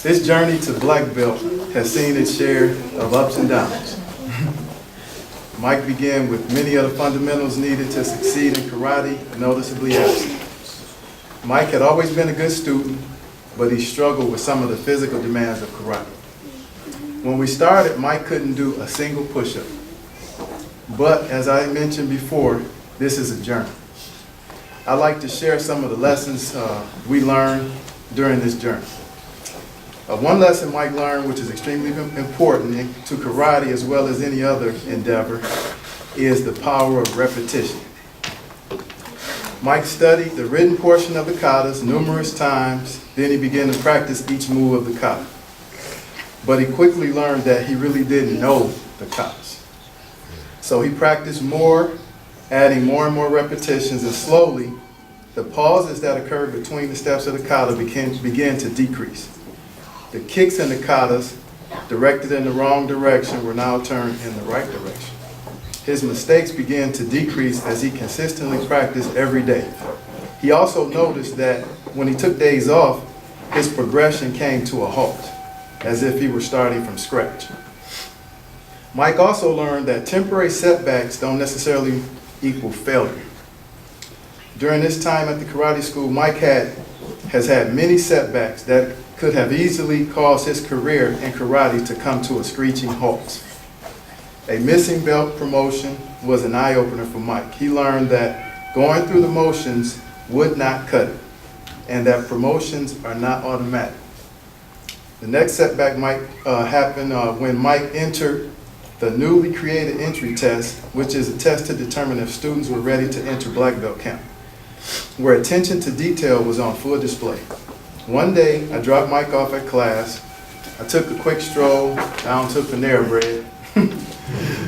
This journey to black belt has seen its share of ups and downs. Mike began with many of the fundamentals needed to succeed in karate noticeably absent. Mike had always been a good student, but he struggled with some of the physical demands of karate. When we started, Mike couldn't do a single push-up. But as I mentioned before, this is a journey. I'd like to share some of the lessons we learned during this journey. One lesson Mike learned, which is extremely important to karate as well as any other endeavor, is the power of repetition. Mike studied the written portion of the katas numerous times, then he began to practice each move of the kata. But he quickly learned that he really didn't know the katas. So he practiced more, adding more and more repetitions, and slowly, the pauses that occurred between the steps of the kata began to decrease. The kicks in the katas, directed in the wrong direction, were now turned in the right direction. His mistakes began to decrease as he consistently practiced every day. He also noticed that when he took days off, his progression came to a halt, as if he were starting from scratch. Mike also learned that temporary setbacks don't necessarily equal failure. During this time at the karate school, Mike has had many setbacks that could have easily caused his career in karate to come to a screeching halt. A missing belt promotion was an eye-opener for Mike. He learned that going through the motions would not cut it, and that promotions are not automatic. The next setback happened when Mike entered the newly created entry test, which is a test to determine if students were ready to enter black belt camp, where attention to detail was on full display. One day, I dropped Mike off at class. I took a quick stroll down to Panera Bread,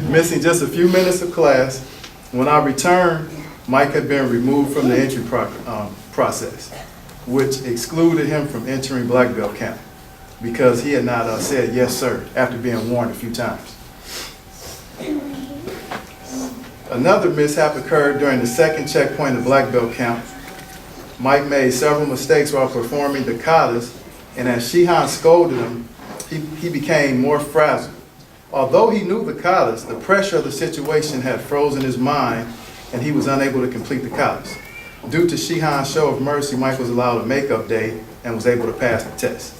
missing just a few minutes of class. When I returned, Mike had been removed from the entry process, which excluded him from entering black belt camp because he had not said yes sir after being warned a few times. Another mishap occurred during the second checkpoint of black belt camp. Mike made several mistakes while performing the katas, and as Shihan scolded him, he became more frazzled. Although he knew the katas, the pressure of the situation had frozen his mind, and he was unable to complete the katas. Due to Shihan's show of mercy, Mike was allowed a makeup day and was able to pass the test.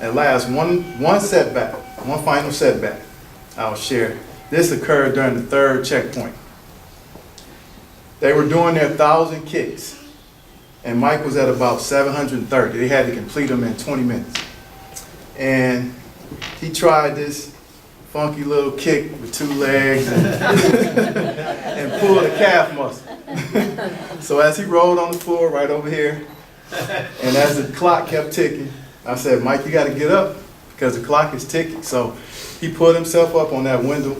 At last, one final setback I'll share. This occurred during the third checkpoint. They were doing their 1,000 kicks, and Mike was at about 730. They had to complete them in 20 minutes. And he tried this funky little kick with 2 legs and pulled a calf muscle. So as he rolled on the floor right over here, and as the clock kept ticking, I said, Mike, you got to get up because the clock is ticking. So he pulled himself up on that window,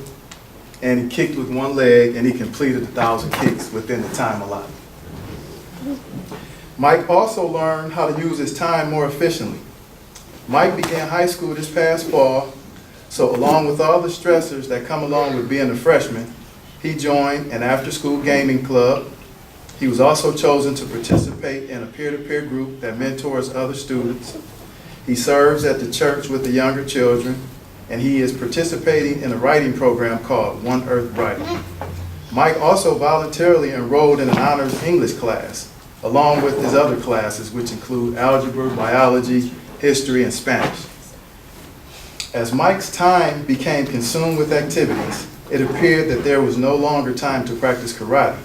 and he kicked with 1 leg, and he completed 1,000 kicks within the time allotted. Mike also learned how to use his time more efficiently. Mike began high school this past fall, so along with all the stressors that come along with being a freshman, he joined an after-school gaming club. He was also chosen to participate in a peer-to-peer group that mentors other students. He serves at the church with the younger children, and he is participating in a writing program called One Earth Writing. Mike also voluntarily enrolled in an honors English class, along with his other classes, which include algebra, biology, history, and Spanish. As Mike's time became consumed with activities, it appeared that there was no longer time to practice karate.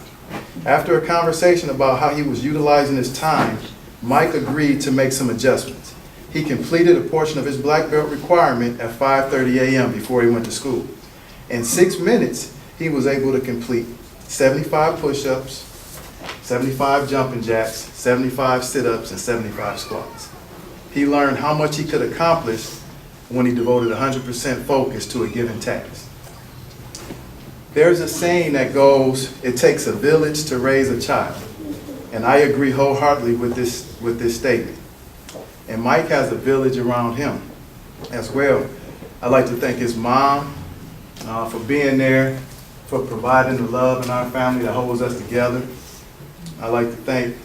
After a conversation about how he was utilizing his time, Mike agreed to make some adjustments. He completed a portion of his black belt requirement at 5:30 a.m. before he went to school. In 6 minutes, he was able to complete 75 push-ups, 75 jumping jacks, 75 sit-ups, and 75 squats. He learned how much he could accomplish when he devoted 100% focus to a given task. There's a saying that goes, it takes a village to raise a child. And I agree wholeheartedly with this statement. And Mike has a village around him as well. I'd like to thank his mom for being there, for providing the love in our family that holds us together. I'd like to thank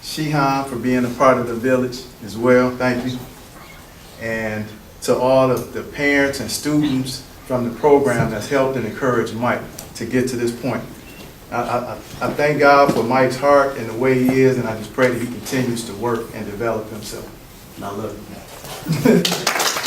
Shihan for being a part of the village as well. Thank you. and to all of the parents and students from the program that's helped and encouraged Mike to get to this point. I thank God for Mike's heart and the way he is, and I just pray that he continues to work and develop himself. And I love you.